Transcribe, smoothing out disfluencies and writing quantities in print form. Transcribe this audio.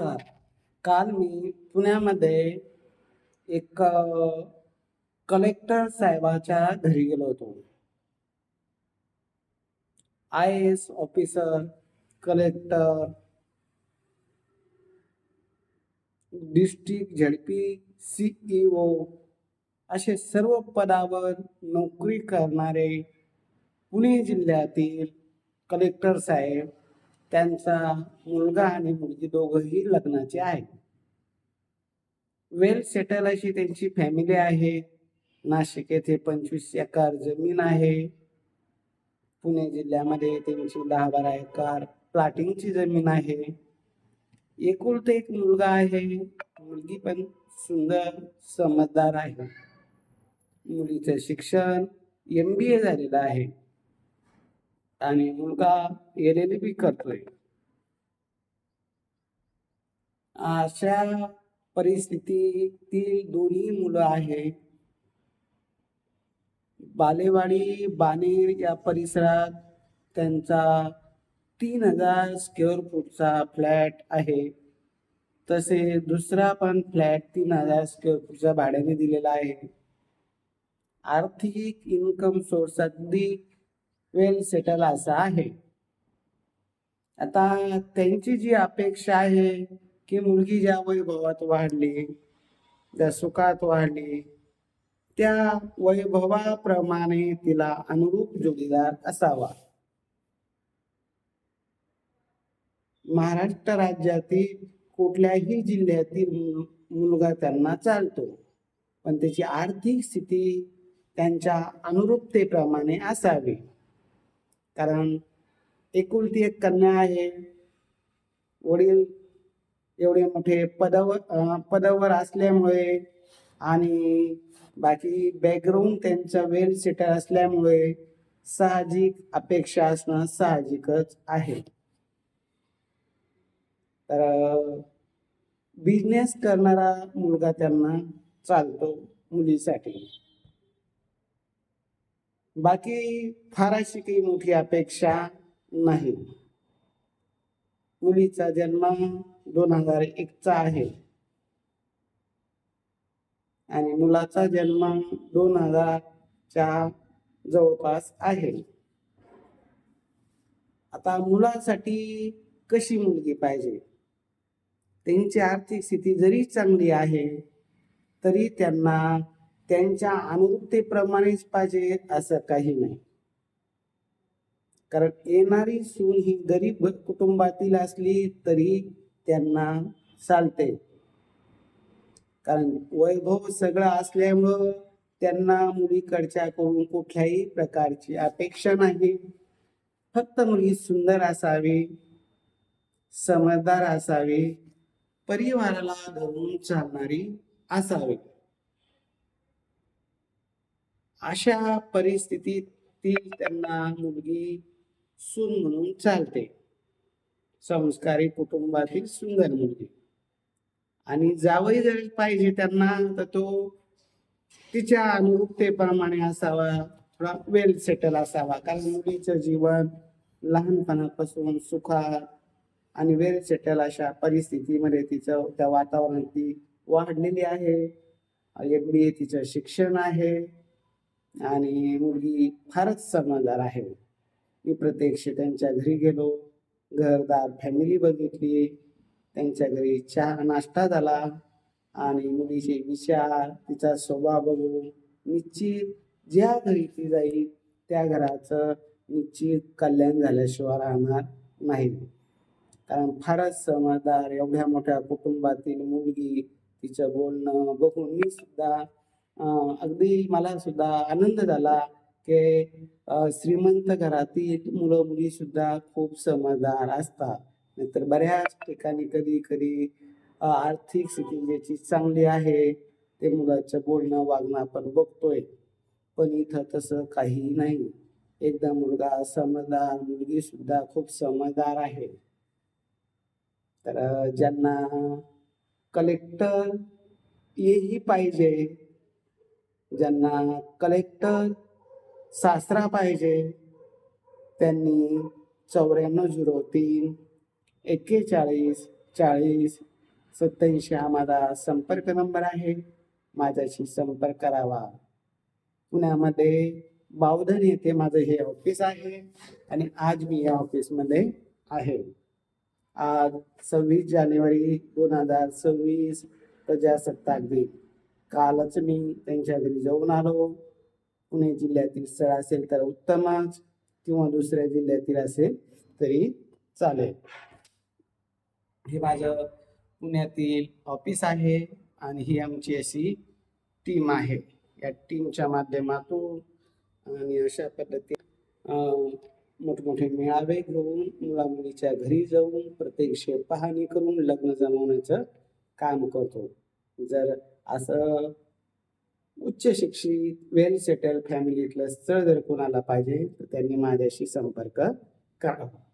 नमस्कार. काल मी पुण्यामध्ये एक कलेक्टर साहेबाच्या घरी गेलो होतो. IAS officer, collector, district ZP CEO असे सर्व पदावर नोकरी करणारे पुणे जिल्ह्यातील कलेक्टर साहेब, त्यांचा मुलगा आणि मुलगी दोघंही लग्नाचे आहेत. वेल सेटल अशी त्यांची फॅमिली आहे. नाशिक येथे 25 एकर जमीन आहे. पुणे जिल्ह्यामध्ये त्यांची 10-12 एकर प्लॉटिंगची जमीन आहे. एकुलता एक मुलगा आहे. मुलगी पण सुंदर समजदार आहे. मुलीचं शिक्षण MBA झालेलं आहे आणि मुलगा LLB करतोय. अशा परिस्थितीतील दोन्ही मुलं आहेत. बालेवाडी बाणेर या परिसरात त्यांचा 3000 स्क्वेअर फूटचा फ्लॅट आहे. तसे दुसरा पण फ्लॅट 3000 स्क्वेअर फूटच्या भाड्याने दिलेला आहे. आर्थिक इन्कम सोर्स अगदी वेल सेटल असा आहे. आता त्यांची जी अपेक्षा आहे की मुलगी ज्या वैभवात वाढली, ज्या सुखात वाढली, त्या वैभवाप्रमाणे तिला अनुरूप जोडीदार असावा. महाराष्ट्र राज्यातील कुठल्याही जिल्ह्यातील मुलगा त्यांना चालतो, पण त्याची आर्थिक स्थिती त्यांच्या अनुरूपतेप्रमाणे असावी. कारण एकुलती एक कन्या आहे. वडील एवढे मोठे पदावर असल्यामुळे आणि बाकी बॅकग्राऊंड त्यांचा वेल सेटल असल्यामुळे साहजिक अपेक्षा असणं साहजिकच आहे. तर बिझनेस करणारा मुलगा त्यांना चालतो मुलीसाठी. बाकी फार अशी काही मोठी अपेक्षा नाही. मुलीचा जन्म 2001चा आहे आणि मुलाचा जन्म 2000च्या जवळपास आहे. आता मुलासाठी कशी मुलगी पाहिजे? त्यांची आर्थिक स्थिती जरी चांगली आहे तरी त्यांना त्यांच्या अनुरूपतेप्रमाणेच पाहिजे असं काही नाही. कारण येणारी सून ही गरीब कुटुंबातील असली तरी त्यांना चालते. कारण वैभव सगळं असल्यामुळं त्यांना मुलीकडच्याकडून कुठल्याही प्रकारची अपेक्षा नाही. फक्त मुलगी सुंदर असावी, समजदार असावी, परिवाराला धरून चालणारी असावी. अशा परिस्थितीतील त्यांना मुलगी सून म्हणून चालते. संस्कारी कुटुंबातील सुंदर मुलगी. आणि जावई जर पाहिजे त्यांना तर तो तिच्या अनुरूपतेप्रमाणे असावा, थोडा वेल सेटल असावा. कारण मुलीचं जीवन लहानपणापासून सुखात आणि वेल सेटल अशा परिस्थितीमध्ये तिचं त्या वातावरणात ती वाढलेली आहे. MBA तिचं शिक्षण आहे आणि मुलगी फारच समजदार आहे. मी प्रत्यक्ष त्यांच्या घरी गेलो, घरदार फॅमिली बघितली, त्यांच्या घरी चहा नाश्ता झाला आणि मुलीचे विचार, तिचा स्वभाव बघून निश्चित ज्या घरी ती जाईल त्या घराचं निश्चित कल्याण झाल्याशिवाय राहणार नाही. कारण फारच समजदार, एवढ्या मोठ्या कुटुंबातील मुलगी, तिचं बोलणं बघून मी सुद्धा अगदी मला सुद्धा आनंद झाला की श्रीमंत घरातील मुलं मुली सुद्धा खूप समजदार असतात. नाहीतर बऱ्याच ठिकाणी कधी आर्थिक स्थिती ज्याची चांगली आहे ते मुलाचं बोलणं वागणं आपण बघतोय, पण इथं तसं काही नाही. एकदा मुलगा समजदार, मुलगी सुद्धा खूप समजदार आहे. तर ज्यांना कलेक्टर हेही पाहिजे, ज्यांना कलेक्टर सासरा पाहिजे, त्यांनी 9403 41 4087 हा माझा संपर्क नंबर आहे. माझ्याशी संपर्क करावा. पुण्यामध्ये बावधन येथे माझं हे ऑफिस आहे आणि आज मी या ऑफिसमध्ये आहे. आज 26 जानेवारी 2026 प्रजासत्ताक दिन. कालच मी त्यांच्या घरी जाऊन आलो. पुणे जिल्ह्यातील स्थळ असेल तर उत्तमच, किंवा दुसऱ्या जिल्ह्यातील असेल तरी चालेल. हे माझं पुण्यातील ऑफिस आहे आणि ही आमची अशी टीम आहे. या टीमच्या माध्यमातून आणि अशा पद्धतीने मोठमोठे मेळावे घेऊन, मुला मुलीच्या घरी जाऊन प्रत्यक्ष पाहणी करून लग्न जमवण्याचं काम करतो. जर असं उच्च शिक्षित वेल सेटल फॅमिलीतलं स्थळ जर कोणाला पाहिजे तर त्यांनी माझ्याशी संपर्क करावा.